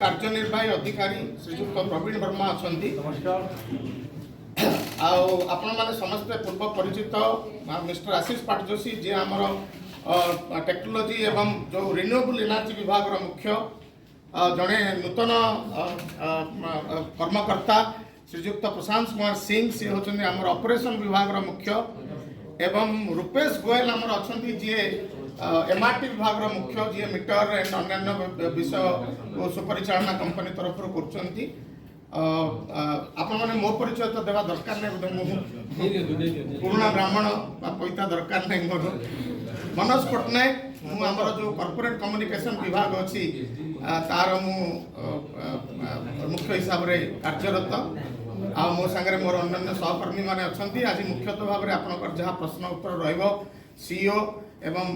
कार्यनिर्वाही अधिकारी श्रीजुक्त प्रवीण वर्मा अच्छा नमस्कार। आपण मैंने समस्ते पूर्व परिचित मिस्टर आशीष पाटजोशी जी आमर टेक्नोलोजी एवं जो रिन्यूएबल एनर्जी विभाग मुख्य जड़े नूतन कर्मकर्ता श्रीजुक्त प्रशांत कुमार सिंह सी होचंदी आमर ऑपरेशन विभाग मुख्य एवं रूपेश गोयल आमर अच्छा जी एमआरटी विभाग मुख्य जी मीटर एंड अन्य विषय सुपरिचालना कंपनी तरफ कर आपण मैंने मो परिचय तो देवा दरकार नहीं पुराना ब्राह्मण पैता दरकार नहीं मोर मनोज पट्टनायक मुझे जो कॉर्पोरेट कम्युनिकेशन विभाग अच्छी तार मु मुख्य हिसाब से कार्यरत आ मो सागर मोर अन्य सहकर्मी मैंने अच्छा आज मुख्यतः भाव में आपंकर जहाँ प्रश्न उत्तर रीईओ एवं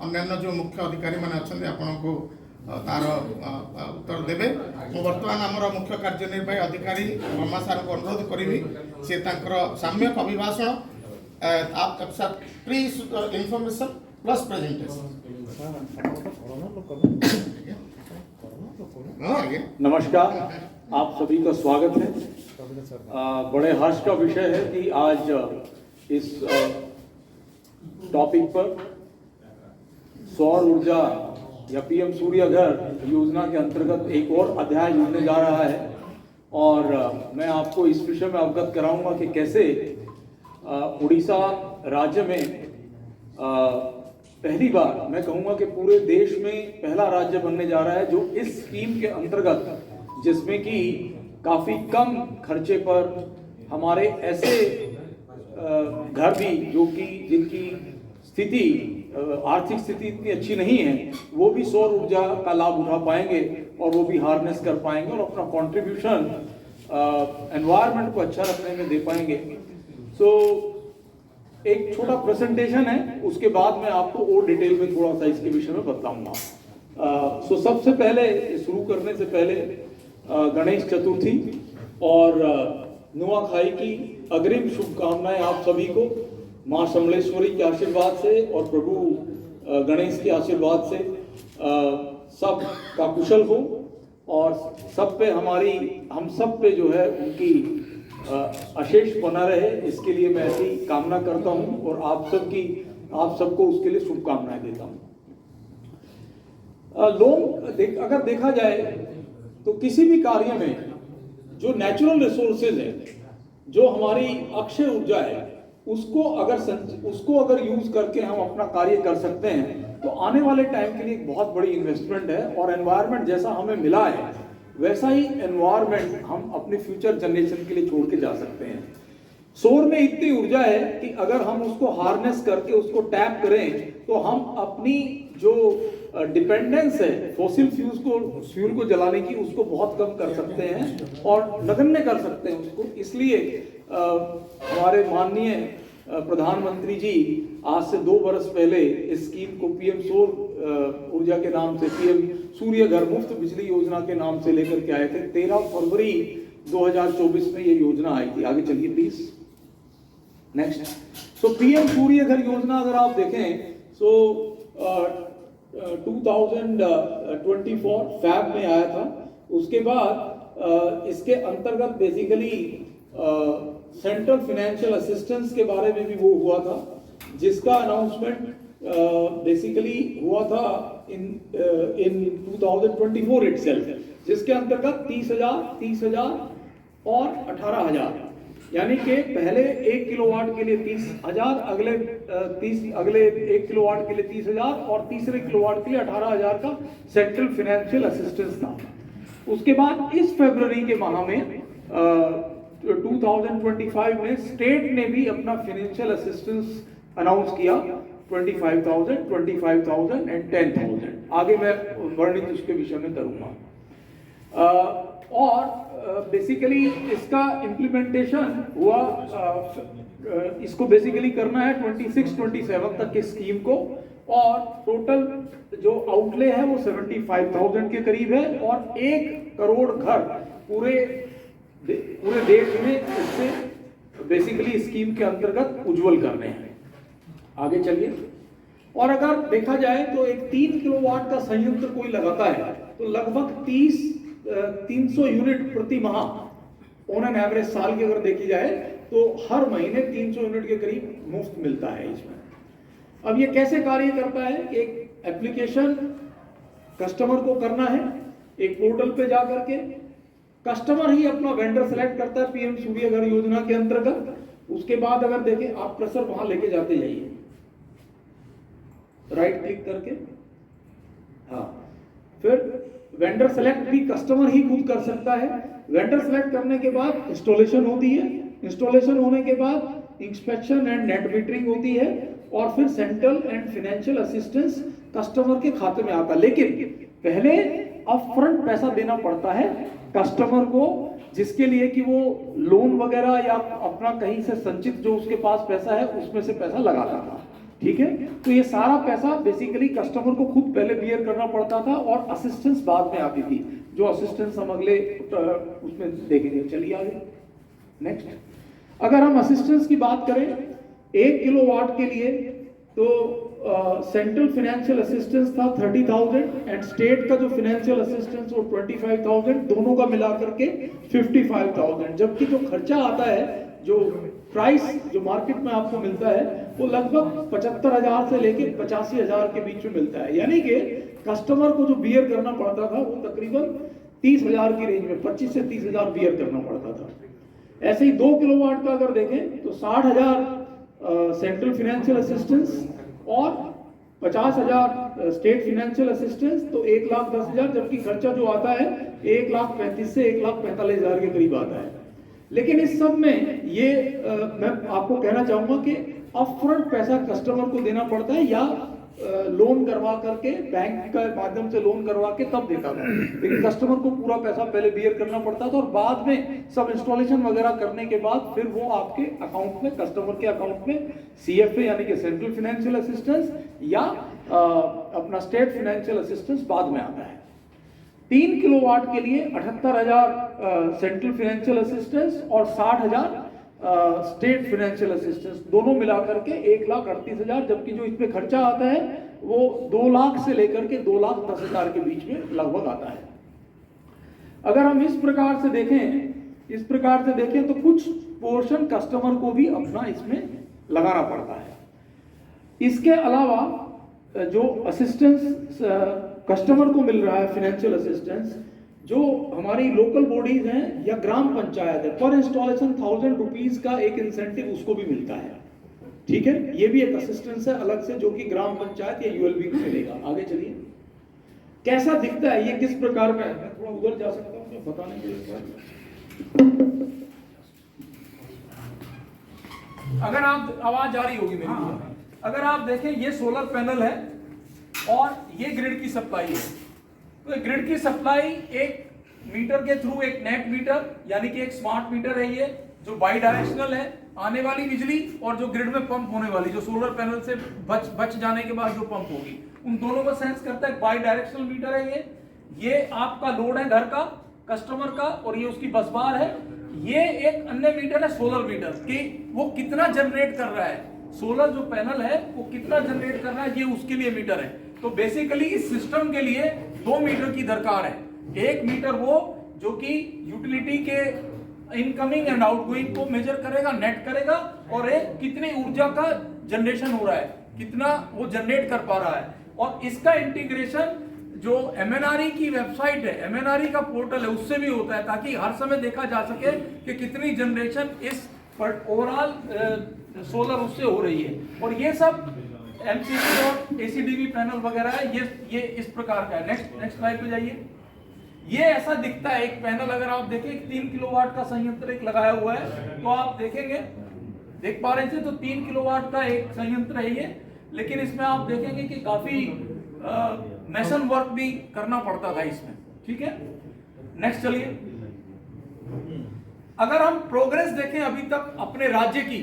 अन्य जो मुख्य अधिकारी मैंने अच्छा आपन को तार उत्तर देवे मु बर्तमान आमर मुख्य कार्यनिर्वाही अधिकारी वर्मा सार को अनुरोध करी सी साम्यक अभिभाषण प्री इनफॉरमेशन प्लस प्रेजेंटेशन। नमस्कार, आप सभी का स्वागत है। बड़े हर्ष का विषय है कि आज इस टॉपिक पर सौर ऊर्जा या पीएम सूर्य घर योजना के अंतर्गत एक और अध्याय जुड़ने जा रहा है और मैं आपको इस विषय में अवगत कराऊंगा कि कैसे उड़ीसा राज्य में पहली बार मैं कहूंगा कि पूरे देश में पहला राज्य बनने जा रहा है जो इस स्कीम के अंतर्गत, जिसमें कि काफ़ी कम खर्चे पर हमारे ऐसे घर भी जो कि जिनकी स्थिति आर्थिक स्थिति इतनी अच्छी नहीं है वो भी सौर ऊर्जा का लाभ उठा पाएंगे और वो भी हार्नेस कर पाएंगे और अपना कंट्रीब्यूशन एनवायरनमेंट को अच्छा रखने में दे पाएंगे। सो एक छोटा प्रेजेंटेशन है, उसके बाद मैं आपको और डिटेल में थोड़ा सा इसके विषय में बताऊंगा। सो सबसे पहले शुरू करने से पहले गणेश चतुर्थी और नुआखाई की अग्रिम शुभकामनाएं आप सभी को माँ समलेश्वरी के आशीर्वाद से और प्रभु गणेश के आशीर्वाद से सब का कुशल हो और सब पे हम सब पे जो है उनकी अशेष बना रहे, इसके लिए मैं ऐसी कामना करता हूं और आप सबको उसके लिए शुभकामनाएं देता हूं। अगर देखा जाए तो किसी भी कार्य में जो नेचुरल रिसोर्सेज है, जो हमारी अक्षय ऊर्जा है, उसको अगर यूज करके हम अपना कार्य कर सकते हैं तो आने वाले टाइम के लिए एक बहुत बड़ी इन्वेस्टमेंट है और एनवायरनमेंट जैसा हमें मिला है वैसा ही एनवायरनमेंट हम अपने फ्यूचर जनरेशन के लिए छोड़ के जा सकते हैं। सौर में इतनी ऊर्जा है कि अगर हम उसको हार्नेस करके उसको टैप करें तो हम अपनी जो डिपेंडेंस है फॉसिल फ्यूल को जलाने की उसको बहुत कम कर सकते हैं और नगण्य कर सकते हैं उसको। इसलिए हमारे माननीय प्रधानमंत्री जी आज से 2 वर्ष पहले इस स्कीम को पीएम सौर ऊर्जा के नाम से पीएम सूर्य घर मुफ्त बिजली योजना के नाम से लेकर के आए थे। 13 फरवरी 2024 में ये योजना आई थी। आगे चलिए प्लीज नेक्स्ट। सो पीएम सूर्य घर योजना अगर आप देखें सो 2024 फैब में आया था। उसके बाद इसके अंतर्गत बेसिकली सेंट्रल फाइनेंशियल असिस्टेंस के बारे में भी वो हुआ था, जिसका अनाउंसमेंट बेसिकली हुआ था इन 2024 इटसेल्फ, जिसके अंतर्गत 30,000 और 18,000 यानी कि पहले 1 किलोवाट के लिए 30,000, अगले 1 किलोवाट के लिए 30,000 और तीसरे किलोवाट के लिए 18,000 का सेंट्रल फाइनेंशियल असिस्टेंस था। उसके बाद इस फरवरी के माह में 2025 में स्टेट ने भी अपना फाइनेंशियल असिस्टेंस अनाउंस किया 25,000, 25,000 एंड 10,000। आगे मैं वर्णित उसके विषय में करूंगा। और बेसिकली इसका इम्प्लीमेंटेशन हुआ, इसको बेसिकली करना है 26-27 तक की स्कीम को और टोटल जो आउटले है वो 75,000 के करीब है और 1 करोड़ घर पूरे देश में इससे बेसिकली स्कीम के अंतर्गत उज्जवल करने हैं। आगे चलिए। और अगर देखा जाए तो एक 3 किलोवाट का संयंत्र कोई लगाता है तो लगभग 30 300 यूनिट प्रति माह ऑन एन एवरेज साल की अगर देखी जाए तो हर महीने 300 यूनिट के करीब मुफ्त मिलता है इसमें। अब ये कैसे कार्य करता है? एक एप्लीकेशन कस्टमर को करना है, एक पोर्टल पे जा करके कस्टमर ही अपना वेंडर सेलेक्ट करता है पीएम सूर्य घर योजना के अंतर्गत। उसके बाद अगर देखें आप कर्सर वहां लेके जाते जाइए, राइट क्लिक करके, हाँ, फिर वेंडर सेलेक्ट भी कस्टमर ही खुद कर सकता है। वेंडर सेलेक्ट करने के बाद इंस्टॉलेशन होती है, इंस्टॉलेशन होने के बाद इंस्पेक्शन एंड नेट मीटरिंग होती है और फिर central and financial assistance customer के खाते में आता है। लेकिन पहले अपफ्रंट पैसा देना पड़ता है कस्टमर को, जिसके लिए कि वो लोन वगैरह या अपना कहीं से संचित जो उसके पास पैसा है उसमें से पैसा लगाता था। ठीक है, तो ये सारा पैसा बेसिकली कस्टमर को खुद पहले बियर करना पड़ता था और असिस्टेंस बाद में आती थी, जो असिस्टेंस हम अगले उसमें देखेंगे। चलिए आगे नेक्स्ट। अगर हम असिस्टेंस की बात करें 1 किलोवाट के लिए तो सेंट्रल फाइनेंशियल असिस्टेंस था 30,000 एंड स्टेट का जो फाइनेंशियल असिस्टेंस वो 25,000, दोनों का मिलाकर के 55,000। जबकि जो खर्चा आता है, जो प्राइस जो मार्केट में आपको मिलता है वो लगभग 75,000 से लेके 85,000 के बीच में मिलता है। यानी कि कस्टमर को जो बियर करना पड़ता था वो तकरीबन 30,000 की रेंज में, 25 से 30,000 बियर करना पड़ता था। ऐसे ही 2 किलोवाट का अगर देखें तो 60,000 सेंट्रल फाइनेंशियल असिस्टेंस और 50,000 स्टेट फाइनेंशियल असिस्टेंस, तो 1,10,000। जबकि खर्चा जो आता है 1,35,000 से 1,45,000 के करीब आता है। लेकिन इस सब में ये मैं आपको कहना चाहूंगा कि अपफ्रंट पैसा कस्टमर को देना पड़ता है या लोन करवा करके, बैंक के माध्यम से लोन करवा के तब देता था। लेकिन कस्टमर को पूरा पैसा पहले बियर करना पड़ता था और बाद में सब इंस्टॉलेशन वगैरह करने के बाद फिर वो आपके अकाउंट में, कस्टमर के अकाउंट में सीएफए यानी कि सेंट्रल फाइनेंशियल असिस्टेंस या अपना स्टेट फाइनेंशियल असिस्टेंस बाद में आता है। 3 किलोवाट के लिए 78,000 सेंट्रल फाइनेंशियल असिस्टेंस और 60,000 स्टेट फाइनेंशियल असिस्टेंस, दोनों मिलाकर के 1,38,000। जबकि जो इसमें खर्चा आता है वो 2 लाख से लेकर के 2,10,000 के बीच में लगभग आता है। अगर हम इस प्रकार से देखें तो कुछ पोर्शन कस्टमर को भी अपना इसमें लगाना पड़ता है। इसके अलावा जो असिस्टेंस कस्टमर को मिल रहा है, फाइनेंशियल असिस्टेंस, जो हमारी लोकल बॉडीज हैं या ग्राम पंचायत है, पर इंस्टॉलेशन 1,000 रुपीज का एक इंसेंटिव उसको भी मिलता है। ठीक है, ये भी एक असिस्टेंस है अलग से, जो कि ग्राम पंचायत या यूएलबी को मिलेगा। आगे चलिए, कैसा दिखता है ये, किस प्रकार का है? मैं थोड़ा उधर जा सकता हूँ क्या बताने के लिए? अगर आप, आवाज आ रही होगी मेरी, अगर आप देखें ये सोलर पैनल है और ये ग्रिड की सप्लाई है। तो ग्रिड की सप्लाई एक मीटर के थ्रू, एक नेट मीटर यानी कि एक स्मार्ट मीटर है ये, जो बाई डायरेक्शनल है, आने वाली बिजली और जो ग्रिड में पंप होने वाली, जो सोलर पैनल से बच जाने के बाद जो पंप होगी, उन दोनों को सेंस करता है। बाई डायरेक्शनल मीटर है ये आपका लोड है घर का, कस्टमर का, और ये उसकी बस बार है। ये एक अन्य मीटर है सोलर मीटर, कि वो कितना जनरेट कर रहा है, सोलर जो पैनल है वो कितना जनरेट कर रहा है, ये उसके लिए मीटर है। तो बेसिकली इस सिस्टम के लिए 2 मीटर की दरकार है। एक मीटर वो जो कि यूटिलिटी के इनकमिंग एंड आउटगोइंग को मेजर करेगा, नेट करेगा, और एक कितनी ऊर्जा का जनरेशन हो रहा है, कितना वो जनरेट कर पा रहा है। और इसका इंटीग्रेशन जो एमएनआरई की वेबसाइट है, एमएनआरई का पोर्टल है, उससे भी होता है, ताकि हर समय देखा जा सके कि कितनी जनरेशन इस ओवरऑल सोलर उससे हो रही है। और ये सब एमसीसी और एसीडीवी पैनल वगैरह है, ये इस प्रकार का है। नेक्स्ट स्लाइड पे जाइए। ये ऐसा दिखता है एक पैनल। अगर आप देखें 3 किलोवाट का संयंत्र एक लगाया हुआ है, तो आप देखेंगे, देख पा रहे थे, तो 3 किलोवाट का एक संयंत्र है ये। लेकिन इसमें आप देखेंगे कि काफी मैसन वर्क भी करना पड़ता था इसमें। ठीक है, नेक्स्ट चलिए। अगर हम प्रोग्रेस देखें अभी तक अपने राज्य की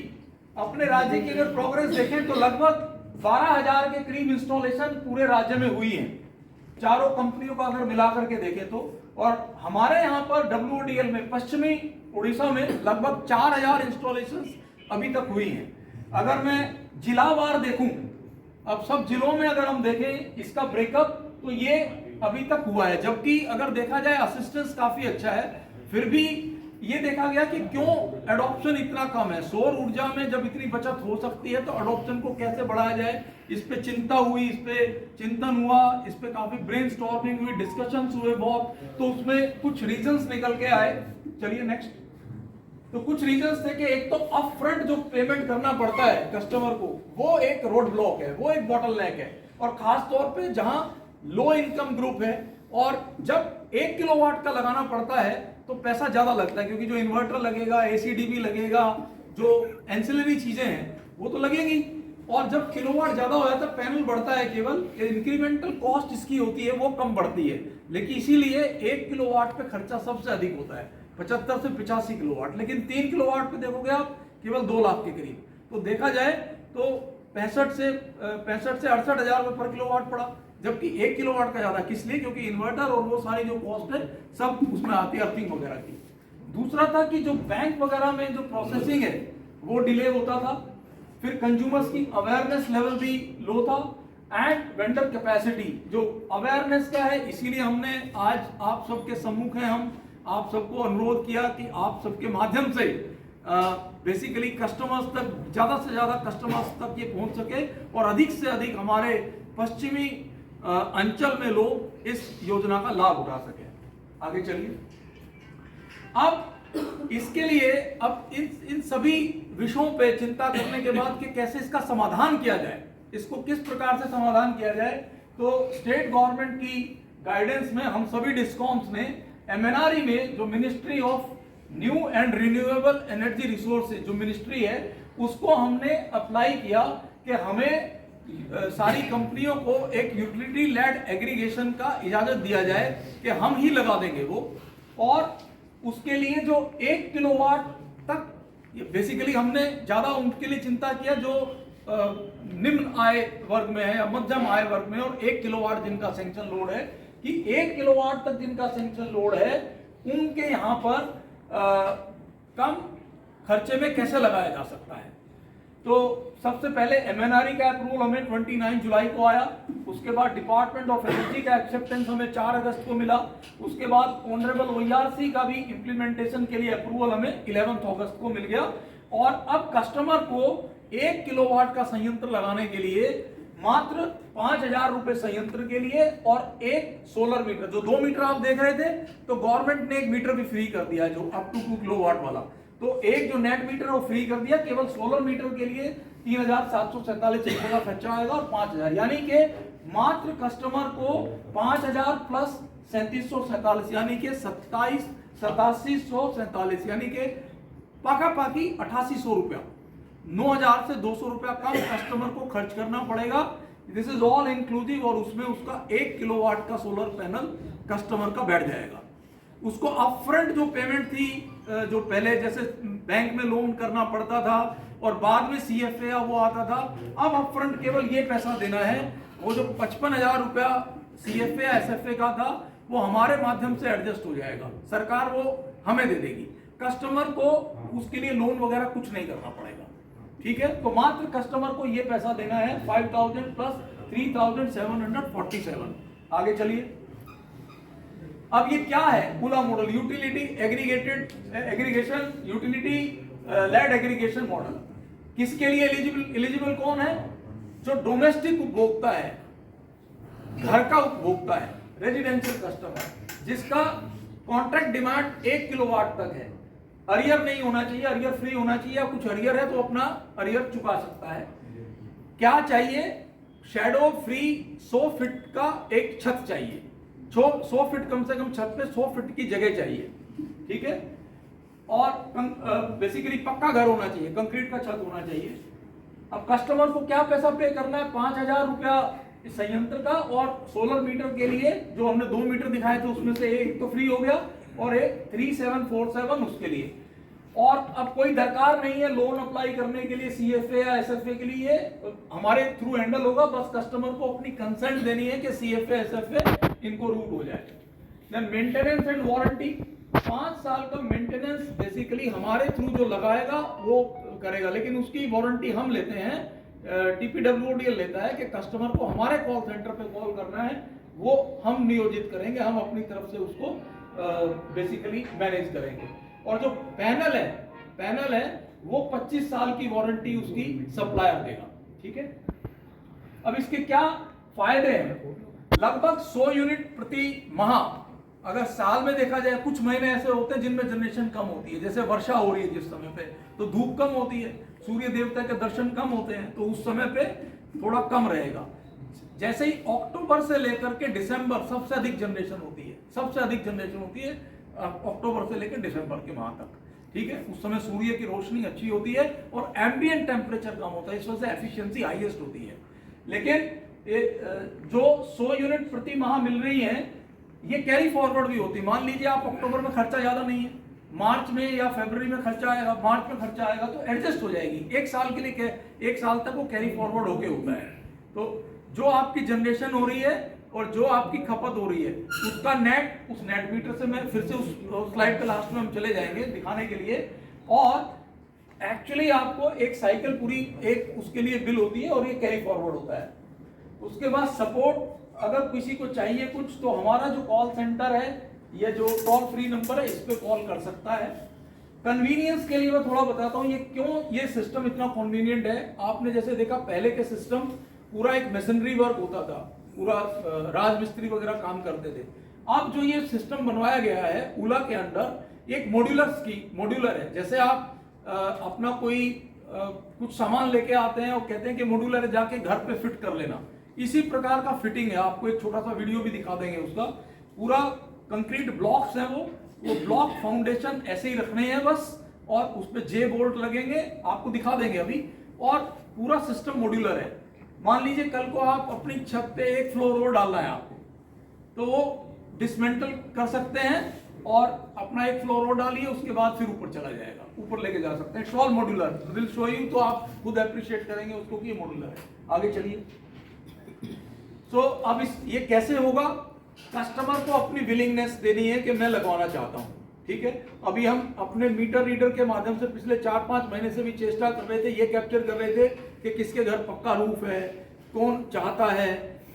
अगर प्रोग्रेस देखें तो लगभग 12,000 के करीब इंस्टॉलेशन पूरे राज्य में हुई है, चारों कंपनियों का अगर मिलाकर के देखें तो। और हमारे यहाँ पर WODL में, पश्चिमी उड़ीसा में, लगभग 4,000 इंस्टॉलेशन अभी तक हुई हैं। अगर मैं जिलावार देखूं, अब सब जिलों में अगर हम देखें इसका ब्रेकअप, तो ये अभी तक हुआ है, जबकि अगर देखा जाए असिस्टेंस काफी अच्छा है, फिर भी ये देखा गया कि क्यों एडॉप्शन इतना कम है। सौर ऊर्जा में जब इतनी बचत हो सकती है तो एडॉप्शन को कैसे बढ़ाया जाए, इस पे चिंता हुई, इस पे चिंतन हुआ, इस पे काफी ब्रेनस्टॉर्मिंग हुई, डिस्कशंस हुए बहुत, तो उसमें कुछ रीजंस निकल के आए। चलिए नेक्स्ट। तो कुछ रीजंस थे कि एक तो अप फ्रंट जो पेमेंट करना पड़ता है कस्टमर को, वो एक रोड ब्लॉक है, वो एक बॉटलनेक है, और खास तौर पे जहां लो इनकम ग्रुप है, और जब 1 किलोवाट का लगाना पड़ता है तो पैसा ज्यादा लगता है, क्योंकि जो इन्वर्टर लगेगा, एसीडीबी लगेगा, जो एंसिलरी चीजें हैं वो तो लगेगी, और जब किलोवाट ज्यादा हो जाता है पैनल बढ़ता है, केवल इंक्रीमेंटल कॉस्ट इसकी होती है वो कम बढ़ती है, लेकिन इसीलिए 1 किलोवाट पे खर्चा सबसे अधिक होता है, 75 से 85 किलोवाट। लेकिन 3 किलोवाट पे देखोगे आप केवल 2 लाख के करीब। तो देखा जाए तो 65 से 68 हजार रुपए पर किलोवाट पड़ा, जबकि 1 किलोवाट का ज्यादा। किस लिए? क्योंकि इन्वर्टर और वो सारी जो कॉस्ट है सब उसमें आती है, अर्थिंग वगैरह की। दूसरा था कि जो बैंक वगैरह में जो प्रोसेसिंग है वो डिले होता था, फिर कंज्यूमर्स की अवेयरनेस लेवल भी लो था, एंड वेंडर कैपेसिटी। जो अवेयरनेस का है, इसीलिए हमने आज आप सबके सम्मुख हैं, हम आप सबको अनुरोध किया कि आप सबके माध्यम से बेसिकली कस्टमर्स तक, ज्यादा से ज्यादा कस्टमर्स तक ये पहुंच सके और अधिक से अधिक हमारे पश्चिमी अंचल में लोग इस योजना का लाभ उठा सके। आगे चलिए। अब इसके लिए अब इन सभी विषयों पे चिंता करने के बाद कि कैसे इसका समाधान किया जाए, इसको किस प्रकार से समाधान किया जाए, तो स्टेट गवर्नमेंट की गाइडेंस में हम सभी डिस्कॉम्स ने एमएनआरई में जो ministry of new and renewable energy resources जो मिनिस्ट्री है, उसको हमने अप्लाई किया कि हमें सारी कंपनियों को एक यूटिलिटी लेड एग्रीगेशन का इजाजत दिया जाए कि हम ही लगा देंगे वो, और उसके लिए जो 1 किलोवाट तक बेसिकली हमने ज्यादा उनके लिए चिंता किया जो निम्न आय वर्ग में है या मध्यम आय वर्ग में, और 1 किलोवाट जिनका सैंक्शन लोड है, कि 1 किलोवाट तक जिनका सैंक्शन लोड है उनके यहाँ पर कम खर्चे में कैसे लगाया जा सकता है। तो सबसे पहले एमएनआरई का अप्रूवल हमें 29 जुलाई को आया, उसके बाद डिपार्टमेंट ऑफ एनर्जी का एक्सेप्टेंस हमें 4 अगस्त को मिला, उसके बाद ऑनरेबल ओईआरसी का भी इंप्लीमेंटेशन के लिए अप्रूवल हमें 11 अगस्त को मिल गया। और अब कस्टमर को 1 किलोवाट का संयंत्र लगाने के लिए मात्र 5,000 रुपए संयंत्र के लिए और एक सोलर मीटर, जो 2 मीटर आप देख रहे थे, तो गवर्नमेंट ने एक मीटर भी फ्री कर दिया जो अप टू 2 किलोवाट वाला, तो एक जो नेट मीटर वो फ्री कर दिया। केवल सोलर मीटर के लिए 3,747 रुपए का खर्चा आएगा और 5,000, यानी कि मात्र कस्टमर को 5,000 प्लस 3,747 यानी कि 87,8747 यानी कि पाका-पाकी 8,800 रुपया, 9,000 से 200 रुपया कम कस्टमर को खर्च करना पड़ेगा। दिस इज ऑल इंक्लूसिव, और उसमें उसका 1 किलोवाट का सोलर पैनल कस्टमर का बैठ जाएगा। उसको अपफ्रंट जो पेमेंट थी, जो पहले जैसे बैंक में लोन करना पड़ता था और बाद में सीएफए वो आता था, अब अपफ्रंट केवल ये पैसा देना है। वो जो 55,000 रुपया सीएफए एसएफए का था वो हमारे माध्यम से एडजस्ट हो जाएगा, सरकार वो हमें दे देगी, कस्टमर को उसके लिए लोन वगैरह कुछ नहीं करना पड़ेगा। ठीक है, तो मात्र कस्टमर को ये पैसा देना है 5,000 प्लस 3,747। आगे चलिए। अब ये क्या है पूरा model? Utility aggregation, utility led aggregation model. किसके लिए एलिजिबल कौन है? जो डोमेस्टिक उपभोक्ता है, घर का उपभोक्ता है, रेजिडेंशियल कस्टमर, जिसका कॉन्ट्रैक्ट डिमांड 1 किलोवाट तक है, अरियर नहीं होना चाहिए, अरियर फ्री होना चाहिए, या कुछ अरियर है तो अपना अरियर चुका सकता है। क्या चाहिए? शैडो फ्री 100 फीट का एक छत चाहिए, 100 फीट कम से कम छत पे 100 फीट की जगह चाहिए। ठीक है, और बेसिकली पक्का घर होना चाहिए, कंक्रीट का छत होना चाहिए। अब कस्टमर को क्या पैसा पे करना है? 5,000 रुपया संयंत्र का, और सोलर मीटर के लिए जो हमने 2 मीटर दिखाए थे उसमें से एक तो फ्री हो गया और एक 3,747 उसके लिए। और अब कोई दरकार नहीं है लोन अप्लाई करने के लिए सीएफए या एसएफए के लिए, हमारे थ्रू हैंडल होगा, बस कस्टमर को अपनी कंसेंट देनी है कि सीएफए एसएफए इनको रूट हो जाए। देन मेंटेनेंस एंड वारंटी, 5 साल का मेंटेनेंस बेसिकली हमारे थ्रू जो लगाएगा वो करेगा, लेकिन उसकी वारंटी हम लेते हैं, टीपीडब्ल्यूडीएल लेता है कि कस्टमर को हमारे कॉल सेंटर पे कॉल करना है, वो हम नियोजित करेंगे, हम अपनी तरफ से उसको बेसिकली मैनेज करेंगे। और जो पैनल है वो 25 साल की वारंटी उसकी सप्लायर देगा, ठीक है। अब इसके क्या फायदे हैं? लगभग 100 यूनिट प्रति माह। अगर साल में देखा जाए, कुछ महीने ऐसे होते हैं जिनमें जनरेशन कम होती है, जैसे वर्षा हो रही है जिस समय पे, तो धूप कम होती है, सूर्य देवता के दर्शन कम होते हैं, तो उस समय पे थोड़ा कम रहेगा। जैसे ही अक्टूबर से लेकर के दिसंबर सबसे अधिक जनरेशन होती है अक्टूबर से लेकर दिसंबर के माह तक, ठीक है। उस समय सूर्य की रोशनी अच्छी होती है और एम्बिएंट टेम्परेचर कम होता है, इस वजह से एफिशिएंसी हाईएस्ट होती है। लेकिन जो 100 यूनिट प्रति माह मिल रही है, ये कैरी फॉरवर्ड भी होती है। मान लीजिए आप अक्टूबर में खर्चा ज्यादा नहीं है, मार्च में या फरवरी में खर्चा आएगा, मार्च में खर्चा आएगा तो एडजस्ट हो जाएगी। एक साल के लिए, एक साल तक वो कैरी फॉरवर्ड होके होता है। तो जो आपकी जनरेशन हो रही है और जो आपकी खपत हो रही है, उसका नेट, उस नेट मीटर से मैं फिर से उस स्लाइड के लास्ट में हम चले जाएंगे दिखाने के लिए। और एक्चुअली आपको एक साइकिल पूरी एक उसके लिए बिल होती है और ये कैरी फॉरवर्ड होता है। उसके बाद सपोर्ट, अगर किसी को चाहिए कुछ, तो हमारा जो कॉल सेंटर है, ये जो टोल फ्री नंबर है, इस पे कॉल कर सकता है। कन्वीनियंस के लिए मैं थोड़ा बताता हूँ ये क्यों ये सिस्टम इतना कन्वीनियंट है। आपने जैसे देखा पहले के सिस्टम पूरा एक मशीनरी वर्क होता था, पूरा राजमिस्त्री वगैरह काम करते थे। अब जो ये सिस्टम बनवाया गया है उला के अंडर, एक मॉड्यूलर है। जैसे आप अपना कोई कुछ सामान लेके आते हैं और कहते हैं कि मॉड्यूलर है, जाके घर पे फिट कर लेना, इसी प्रकार का फिटिंग है। आपको एक छोटा सा वीडियो भी दिखा देंगे उसका। पूरा कंक्रीट ब्लॉक्स हैं, वो ब्लॉक फाउंडेशन ऐसे ही रखने हैं बस, और उस पे जे बोल्ट लगेंगे, आपको दिखा देंगे अभी। और पूरा सिस्टम मॉड्यूलर है। मान लीजिए कल को आप अपनी छत पे एक फ्लोर और डालना है आपको, तो वो डिसमेंटल कर सकते हैं और अपना एक फ्लोर और डालिए, उसके बाद फिर ऊपर चला जाएगा, ऊपर लेके जा सकते हैं। It's all modular, will show you, तो आप खुद अप्रिशिएट करेंगे उसको कि ये मॉड्यूलर है। आगे चलिए। सो अब ये कैसे होगा? कस्टमर को अपनी विलिंगनेस देनी है कि मैं लगवाना चाहता हूं, ठीक है। अभी हम अपने मीटर रीडर के माध्यम से पिछले 4-5 महीने से भी चेष्टा कर रहे थे, ये कैप्चर कर रहे थे कि किसके घर पक्का रूफ है, कौन चाहता है,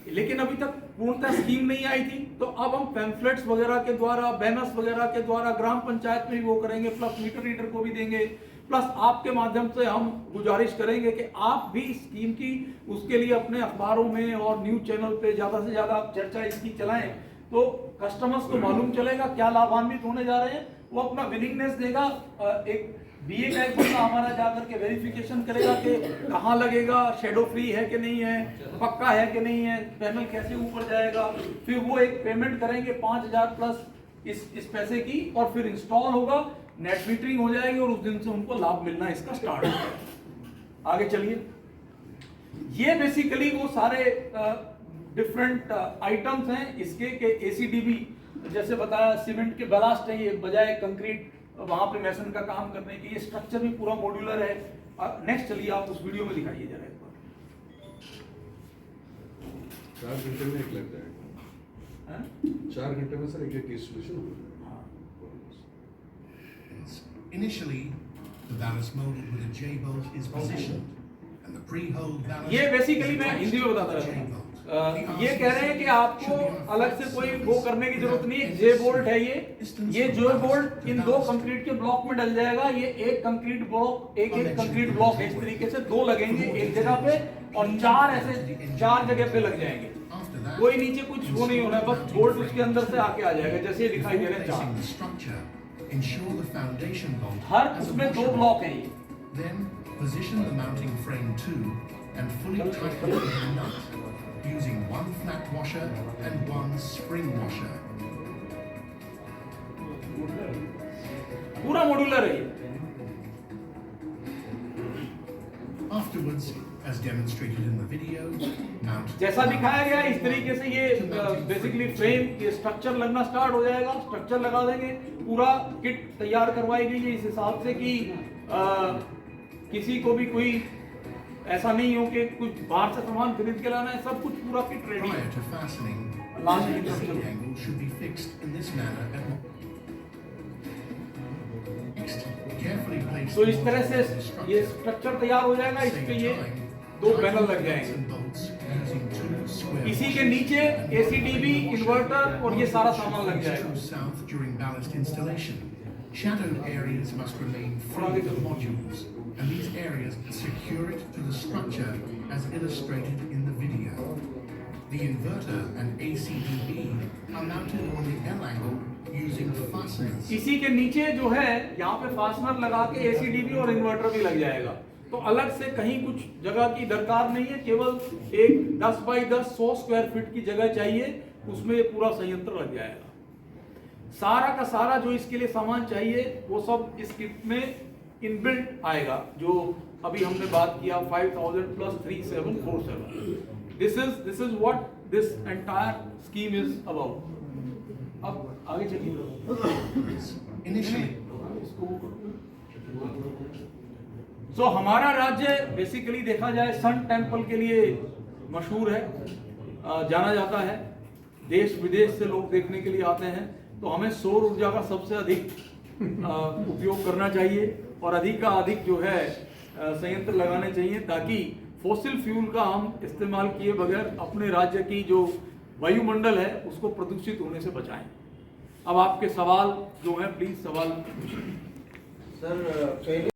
लेकिन अभी तक पूर्णतः स्कीम नहीं आई थी। तो अब हम पैम्फलेट्स वगैरह के द्वारा, बैनर्स वगैरह के द्वारा ग्राम पंचायत में भी वो करेंगे, प्लस मीटर रीडर को भी देंगे, प्लस आपके माध्यम से हम गुजारिश करेंगे कि आप भी स्कीम की उसके लिए अपने अखबारों में और न्यूज चैनल पे ज्यादा से ज्यादा चर्चा इसकी चलाएं, तो कस्टमर्स को मालूम चलेगा क्या लाभान्वित होने जा रहे हैं। वो अपना विलिंगनेस देगा। एक बीए का एक बंदा हमारा जाकर के वेरिफिकेशन करेगा कि कहाँ लगेगा, शेडो फ्री है कि नहीं है, पक्का है कि नहीं है, पैनल कैसे ऊपर जाएगा। फिर वो एक पेमेंट करेंगे 5000 प्लस इस पैसे की, और फिर इंस्टॉल होगा, नेट मीटरिंग हो जाएगी और उस दिन से उनको लाभ मिलना इसका स्टार्ट होगा। आगे चलिए। ये बेसिकली वो सारे डिफरेंट आइटम्स हैं इसके के एसीडीबी, जैसे बताया सीमेंट के ब्लास्ट है, ये बजाय कंक्रीट वहां पे मैसन का काम करने की। ये स्ट्रक्चर भी पूरा मॉड्यूलर है। नेक्स्ट चलिए, आप उस वीडियो में दिखाइए जरा एक बार। 4 घंटे में एक लग जाएगा। 4 घंटे में सर एक इंस्टॉलेशन होगा। Initially, the ballast molded with a J-bolt is positioned, and the pre-hole ballast. ये बेसिकली मैं हिंदी में बताता रहता हूँ। ये कह रहे हैं कि आपको अलग से कोई वो करने की जरूरत नहीं है। जे बोल्ट है ये जे बोल्ट इन 2 कंक्रीट के ब्लॉक में डल जाएगा। ये एक कंक्रीट ब्लॉक, एक कंक्रीट ब्लॉक है, इस तरीके से 2 लगेंगे एक जगह पे, और 4 ऐसे 4 जगह पे लग जाएंगे। कोई नीचे कुछ वो नहीं होना है, बस बोल्ट उसके अंदर से आके आ जाएगा, जैसे ये दिखाई दे रहे हैं 4। Ensure the foundation bolt. हर उसमें 2 ब्लॉक हैं ये। Then position the mounting frame to and fully tighten the nut using 1 flat washer and 1 spring washer. पूरा मॉड्यूलर है ये। Afterwards, as demonstrated in the video, mount. जैसा दिखाया गया इस तरीके से ये बेसिकली फ्रेम, ये स्ट्रक्चर लगना स्टार्ट हो जाएगा। स्ट्रक्चर लगा देंगे, पूरा किट तैयार करवाई गई है इस हिसाब से कि किसी को भी कोई ऐसा नहीं हो कि कुछ बाहर से सामान खरीद के लाना है, सब कुछ पूरा किट रेडी है। Prior to fastening, Last the instruction. seat angle should be fixed in this manner. Next, carefully place. तो the इस तरह से bolts in the structure. ये स्ट्रक्चर तैयार हो जाएगा। इस पे ये 2 पैनल लग जाएंगे। And bolts using 2 square square. इसी के नीचे ACDB, इन्वर्टर और ये सारा सामान लग जाएगा। True south during ballast installation. Shadowed areas must remain free of modules, and these areas secure it to the structure as illustrated in the video. The inverter and ACDB are mounted on the L angle using fasteners. इसी के नीचे जो है यहाँ पे fastener लगा के ACDB और इन्वर्टर भी लग जाएगा। तो अलग से कहीं कुछ जगह की दरकार नहीं है, केवल एक 10 बाई 10 100 स्क्वायर फीट की जगह चाहिए, उसमें ये पूरा संयंत्र लग जाएगा। सारा का सारा जो इसके लिए सामान चाहिए वो सब इस किट में इनबिल्ट आएगा, जो अभी हमने बात किया 5000 plus 3747। This is what this entire scheme is about. अब आगे चलिए। Initially, सो हमारा राज्य बेसिकली देखा जाए सन टेम्पल के लिए मशहूर है, जाना जाता है, देश विदेश से लोग देखने के लिए आते हैं। तो हमें सौर ऊर्जा का सबसे अधिक उपयोग करना चाहिए और अधिक का अधिक जो है संयंत्र लगाने चाहिए, ताकि फॉसिल फ्यूल का हम इस्तेमाल किए बगैर अपने राज्य की जो वायुमंडल है उसको प्रदूषित होने से बचाएं। अब आपके सवाल जो हैं प्लीज सवाल। सर पहले